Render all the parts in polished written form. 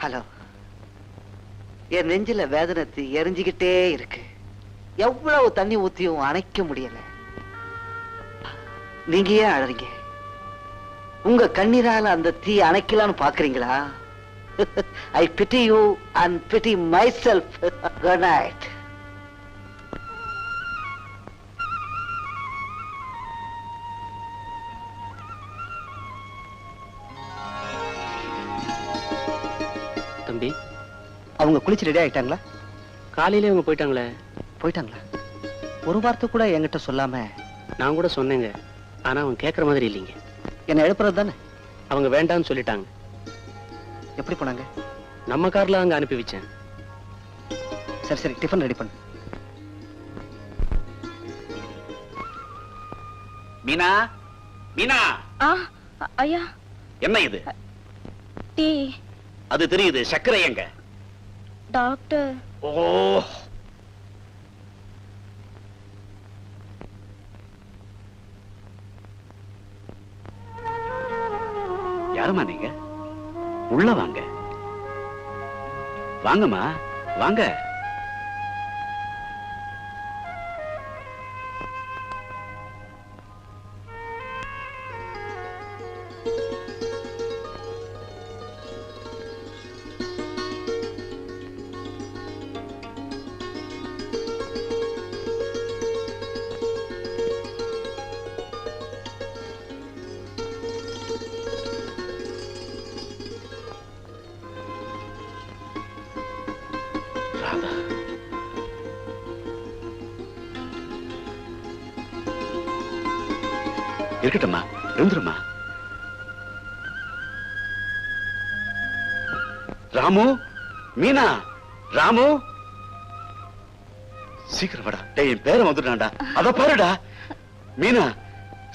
Hello. என் நெஞ்சில வேதனை எரிஞ்சுக்கிட்டே இருக்கு. எவ்வளவு தண்ணி ஊத்தியும் அணைக்க முடியல. நீங்க ஏன் அழறீங்க? உங்க கண்ணீரால அந்த தீ அணைக்கலான்னு பாக்குறீங்களா? I pity you and pity myself. Good night. தம்பி, அவங்க குளிச்சு ரெடி ஆயிட்டாங்களா? காலையிலே அவங்க போயிட்டாங்களே. போயிட்டாங்களா? ஒரு வார்த்தை கூட என்கிட்ட சொல்லாம. நான் கூட சொன்னேங்க, ஆனா அவங்க கேட்கற மாதிரி இல்லைங்க. என்ன எழுப்புறது தானே? அவங்க வேண்டாம்னு சொல்லிட்டாங்க. எப்படி போனாங்க? நம்ம கார்ல அங்க அனுப்பி வச்சேன். சரி சரி, டிஃபன் ரெடி பண்ணு. மீனா, மீனா. ஐயா. என்ன இது? டீ. அது தெரியுது. சர்க்கரை எங்க? டாக்டர். ஓ, யாருமா நீங்க? உள்ள வாங்க. வாங்கம்மா, வாங்க. இருக்கட்டும்மா, இருந்துருமா. ராமு, மீனா, ராமு, சீக்கிரம் வாடா. டேய், என் பேரை வந்துட்டான்டா. அத பாருடா. மீனா,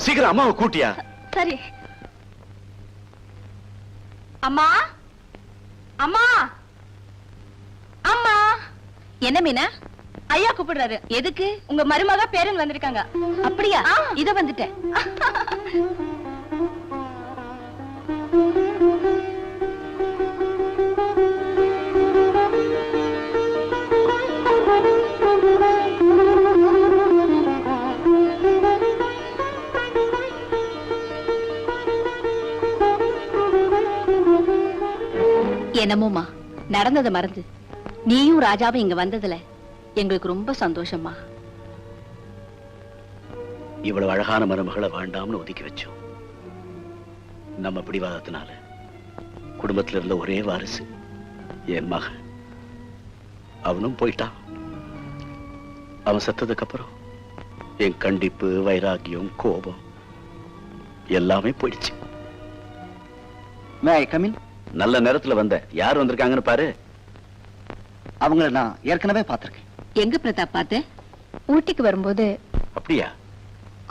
சீக்கிரம் அம்மாவை கூட்டியா. சரி. அம்மா, அம்மா, அம்மா. என்ன மீனா? ஐயா கூப்பிடுறாரு. எதுக்கு? உங்க மருமக பேரன் வந்திருக்காங்க. அப்படியா? இத வந்துட்டேன். என்னமோமா, நடந்ததை மறந்து நீயும் ராஜாவும் இங்க வந்ததுல எங்களுக்கு ரொம்ப சந்தோஷமா. இவ்வளவு அழகான மருமகளை வேண்டாம்னு ஒதுக்கி வச்சோம். நம்ம பிடிவாதத்தினால குடும்பத்துல இருந்த ஒரே வாரிசு என் மகன். அவனும் போயிட்டான். அவன் செத்ததுக்கு அப்புறம் என் கண்டிப்பு, வைராகியம், கோபம் எல்லாமே போயிடுச்சு. May I come in? நல்ல நேரத்துல வந்த. யார் வந்திருக்காங்கன்னு பாரு. அவங்கள நான் ஏற்கனவே பார்த்திருக்கேன். எங்க பிரதாப் பார்த்த? ஊட்டிக்கு வரும்போது. அப்படியா?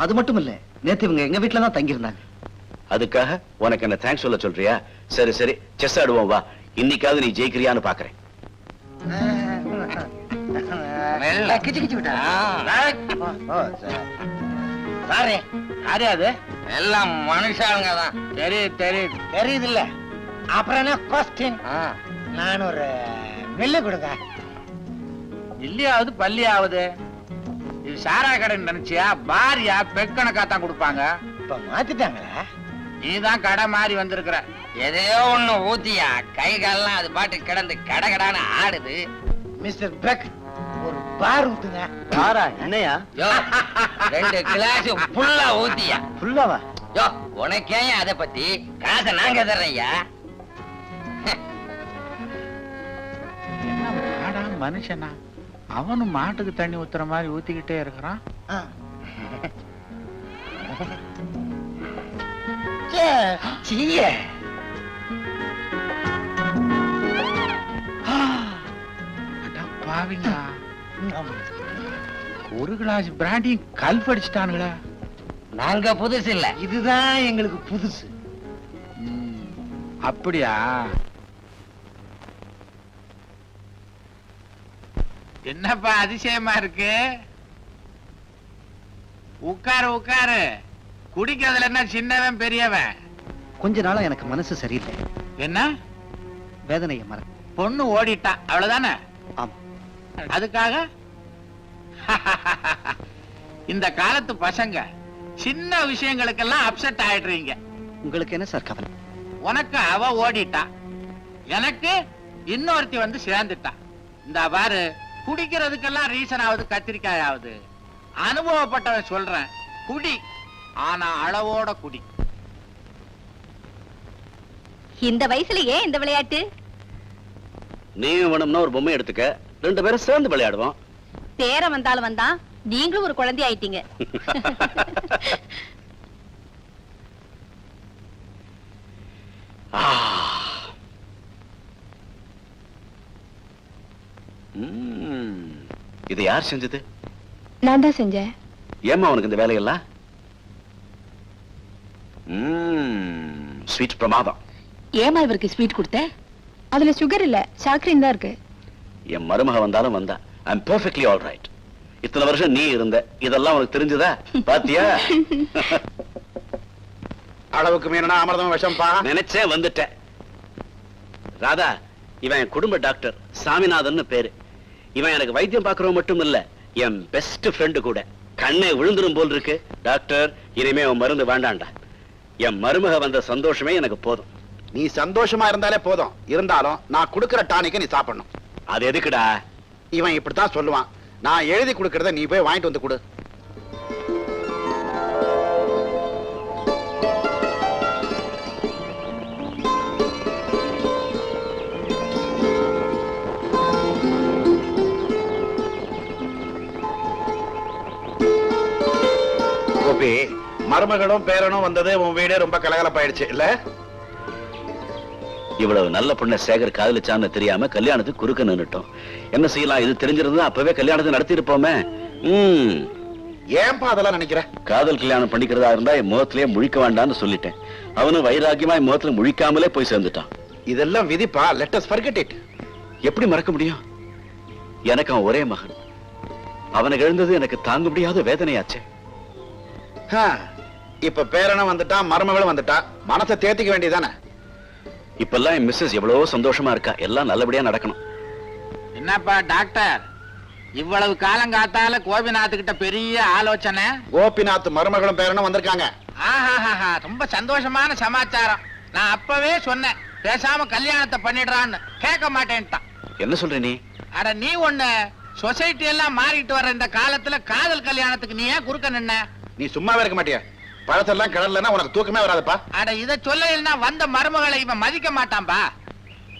அது மட்டும் இல்ல, நேத்து இவங்க எங்க வீட்டுல தான் தங்கி இருந்தாங்க. அதுக்காக உனக்கு என்ன தேங்க்ஸ் சொல்ல சொல்றியா? சரி சரி, செஸ் ஆடுவோம் வா. இன்னைக்காவது நீ ஜெயிக்கிறியான்னு பாக்குறேன். எல்லாம் மனுஷாளுங்க தான். தெரியுது இல்ல? அப்புறம் என்ன கொஸ்டின்? நான் ஒரு மில்லு கொடுங்க. இல்லையாவது பள்ளியாவது. இது சாரா கடை நினைச்சியா? பாரியா பெக்கணக்கா தான் கொடுப்பாங்க. இப்ப மாத்திட்டாங்களா? நீதான் கடை மாறி வந்திருக்கிற. எதையோ ஒண்ணு ஊத்தியா கை கால்லாம் அது பாட்டு கிடந்து கடகடான்னு ஆடுது. மிஸ்டர் பெக், ஒரு பார் ஊத்துங்க. பாரா? என்னையா? 2 கிளாஸ் ஃபுல்லா ஊத்தியா. ஃபுல்லாவா? யோ, உனக்கே அதை பத்தி காசை நாங்க தர்றையா. மனுஷனா அவனும் மாட்டுக்கு தண்ணி ஊத்துற மாதிரி ஊத்திக்கிட்டே இருக்கிறான். பாவிங்க, ஒரு கிளாஸ் பிராண்டி கல் படிச்சுட்டானுங்களா? நாங்க புதுசு இல்ல, இதுதான் எங்களுக்கு புதுசு. அப்படியா? என்னப்பா அதிசயமா இருக்கு? உட்காரு உட்காரு. குடிக்கிறதுல என்ன சின்னவன் பெரியவன்? கொஞ்ச நாளா எனக்கு மனசு சரியில்லை. என்ன வேதனையை மற. பொண்ணு ஓடிட்டா அவ்வளவுதானே? ஆமா. அதுக்காக இந்த காலத்து பசங்க சின்ன விஷயங்களுக்கெல்லாம் அப்செட் ஆயிடுறீங்க. உங்களுக்கு என்ன சார் கவலை? உனக்கு அவ ஓடிட்டா, எனக்கு இன்னொருத்தி வந்து சேர்ந்துட்டா. இந்த பாரு, குடிக்கிறதுக்கெல்லாம் ரீசன் ஆகுது, கத்திரிக்காய் ஆகுது. அனுபவப்பட்டவன் சொல்றேன், குடி, ஆனா அளவோட குடி. இந்த வயசுல ஏன் இந்த விளையாட்டு? நீயும் வேணும்னா ஒரு பொம்மை எடுத்துக்க, 2 பேரும் சேர்ந்து விளையாடுவோம். பேர வந்தாலும் வந்தான், நீங்களும் ஒரு குழந்தை ஆயிட்டீங்க. இது யார் செஞ்சது? நான் தான் செஞ்சேன். ஏம்மா உனக்கு இந்த வேலையெல்லாம்? ஸ்வீட் பிரமாதம். ஏமா இவருக்கு ஸ்வீட் கொடுத்த? அதுல சுகர் இல்ல, சாக்ரீன் தான் இருக்கு. என் மருமக வந்தாலும் வந்தா, I am perfectly all right. இத்தனை வருஷம் நீ இருந்த, இதெல்லாம் உனக்கு தெரிஞ்சதா? பாத்தியா? அளவுக்கு மீறினா அமிர்தம் விஷம்பா. நினைச்சேன், வந்துட்டேன். ராதா, இவன் என் குடும்ப டாக்டர் சாமிநாதன் பேரு. இவன் எனக்கு வைத்தியம் பார்க்கறவன் மட்டும் இல்ல, என் பெஸ்ட் ஃப்ரெண்டு கூட. கண்ணை விழுந்துரும் போல் இருக்கு. டாக்டர், இனிமே உன் மருந்து வேண்டாண்டா. என் மருமக வந்த சந்தோஷமே எனக்கு போதும். நீ சந்தோஷமா இருந்தாலே போதும். இருந்தாலும் நான் கொடுக்கிற டானிக்க நீ சாப்பிடணும். அது எதுக்குடா? இவன் இப்படித்தான் சொல்லுவான். நான் எழுதி கொடுக்கறத நீ போய் வாங்கிட்டு வந்து கொடு. கோபி, மருமகளும் பேரனும் வந்தது உன் வீடே ரொம்ப கலகலப்பாயிடுச்சு இல்ல? இவ்வளவு நல்ல பொண்ணை சேகர் காதலிச்சான்னு தெரியாம கல்யாணத்துக்கு குறுக்க நின்னுட்டோம். என்ன செய்யலாம்? இது தெரிஞ்சிருந்தா அப்பவே கல்யாணத்தை நடத்தி இருப்போமே. ஏன்பா அதெல்லாம் நினைக்கிற? காதல் கல்யாணம் பண்ணிக்கிறதா இருந்தா என் முகத்திலேயே முழிக்க வேண்டாம்னு சொல்லிட்டேன். அவனும் வைராக்கியமா என் முகத்துல முழிக்காமலே போய் சேர்ந்துட்டான். இதெல்லாம் விதிப்பா. Let us forget it. எப்படி மறக்க முடியும்? எனக்கு அவன் ஒரே மகன். அவனுக்கு எழுந்தது எனக்கு தாங்க முடியாத வேதனையாச்சே. இப்ப பேரனும் வந்துட்டா, மருமகளும் வந்துட்டா, மனசை தேத்திக்க வேண்டியதானே? இப்பெல்லாம் என் மிஸ்ஸஸ் எவ்வளவோ சந்தோஷமா இருக்கா. எல்லாம் நல்லபடியா நடக்கணும். என்னப்பா டாக்டர், இவ்வளவு காலங்காத்தால கோபிநாத் கிட்ட பெரிய ஆலோசனை? கோபிநாத் மருமகளும் பேரனும் வந்திருக்காங்க. ஆஹாஹா, ரொம்ப சந்தோஷமான சமாச்சாரம். நான் அப்பவே சொன்னேன், பேசாம கல்யாணத்தை பண்ணிடுறான்னு. கேட்க மாட்டேன்ட்டான். என்ன சொல்ற நீ? அட நீ ஒண்ணு, சொசைட்டி எல்லாம் மாறிட்டு வர்ற இந்த காலத்துல காதல் கல்யாணத்துக்கு நீ ஏன் குறுக்க நின்ன? நீ சும்மாவே இருக்க மாட்டியா? பழத்தெல்லாம் கடல்னா உனக்கு தூக்கமே வராதுப்பா. அட இத சொல்ல வந்த மருமகளை இவன் மதிக்க மாட்டான்பா.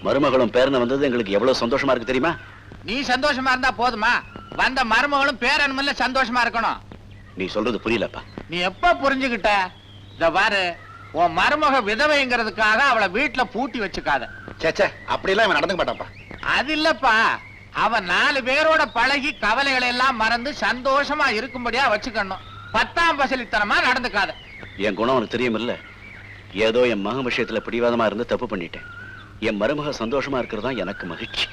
மருமகளும் பேரனும் வந்தது எங்களுக்கு எவ்வளவு சந்தோஷமா இருக்கு தெரியுமா? நீ சந்தோஷமா இருந்தா போதுமா? வந்த மருமகளும் பேரனும் சந்தோஷமா இருக்கணும். நீ சொல்றது புரியலப்பா. நீ எப்ப புரிஞ்சுகிட்ட? இத பாரு, உன் மருமக விதவைங்கிறதுக்காக அவளை வீட்டுல பூட்டி வச்சுக்காத. சேச்சே, அப்படி எல்லாம் இவன் நடந்துக்க மாட்டான்ப்பா. அது இல்லப்பா, அவன் 4 பேரோட பழகி கவலைகளை எல்லாம் மறந்து சந்தோஷமா இருக்கும்படியா வச்சுக்கணும். 10ஆம் பசலித்தனமா நடந்துக்காத. என் குணம் உனக்கு தெரியும் இல்ல? ஏதோ என் மகன் விஷயத்துல பிடிவாதமா இருந்து தப்பு பண்ணிட்டேன். என் மருமக சந்தோஷமா இருக்கிறது தான் எனக்கு மகிழ்ச்சி.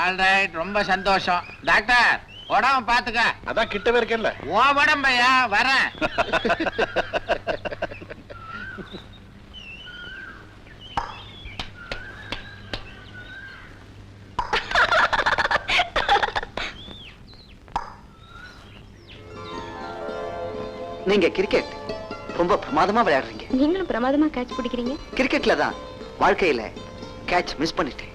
ஆல்ரைட், ரொம்ப சந்தோஷம். டாக்டர், உடம்ப பாத்துக்க. அதான் கிட்டவே இருக்கேன்ல. ஓ உடம்பையா, வரேன். நீங்க கிரிக்கெட் ரொம்ப பிரமாதமா விளையாடுறீங்க. நீங்களும் பிரமாதமா கேட்ச் பிடிக்கிறீங்க. கிரிக்கெட்ல தான் வாழ்க்கையில கேட்ச் மிஸ் பண்ணிட்டேன்.